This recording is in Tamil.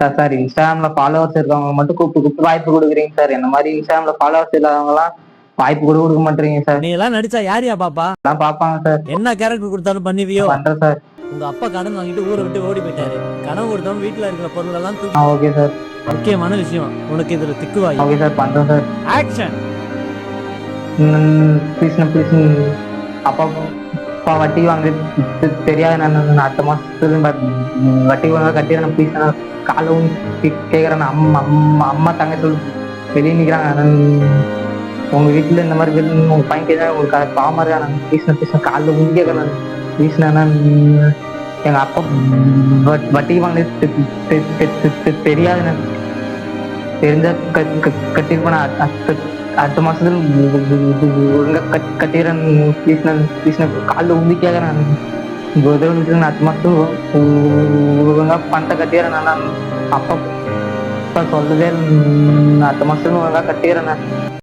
சார் இன்ஸ்டாகிராம்ல ஃபாலோவர்ஸ் இருக்கவங்க மட்டும் கூப்பிட்டு கூப்பிட்டு வாய்ப்பு கொடுக்குறீங்க சார். என்ன மாதிரி இன்ஸ்டாகிராம்ல ஃபாலோவர்ஸ் இல்லாதவங்க எல்லாம் வாய்ப்பு கூட கொடுக்க மாட்டீங்க சார். நீ எல்லாம் நடிச்சா யாரியா பாப்பா? எல்லாம் பாப்பாங்க சார். என்ன கேரக்டர் கொடுத்தாலும் பண்ணுவியோ? பண்றேன் சார். உங்க அப்பா கடன் வாங்கிட்டு ஊரை விட்டு ஓடி போயிட்டாரு. கடன் கொடுத்தவன் வீட்டுல இருக்கிற பொருள் எல்லாம் தூக்கி. Okay sir. முக்கியமான விஷயம், உனக்கு இதுல திக்குவாய். ஓகே சார், பண்றேன் சார். ஆக்ஷன். ப்ளீஸ் அப்பா அப்பா வட்டி வாங்க தெரியாது. நான் அடுத்த மாசத்துல வட்டி வாங்க கட்டிடுறேன். ப்ளீஸ் காலும் கேட்குறேன். அம்மா தங்க சொல்லி வெளியே நிற்கிறாங்க. உங்க வீட்டுல இந்த மாதிரி உங்க பையன் கேட்க உங்களுக்கு பாவமா இருக்கா? ப்ளீஸ் காலில் ஊங்கி கேட்கறேன். ப்ளீஸ் எங்க அப்பா வட்டி வாங்க தெரியாது. தெரிஞ்சா கட்டிருப்பேன். அடுத்த மாசத்துல ஒழுங்கா கட்டிடுறேன். ப்ளீஸ் காலில் ஊங்கி கேட்கறேன். அடுத்த மாசம் ஒழுங்கா பணத்தை கட்டிடுறேன். நான் அப்பா சொல்லவே அடுத்த மாசத்துல ஒழுங்கா கட்டிடுறேன்.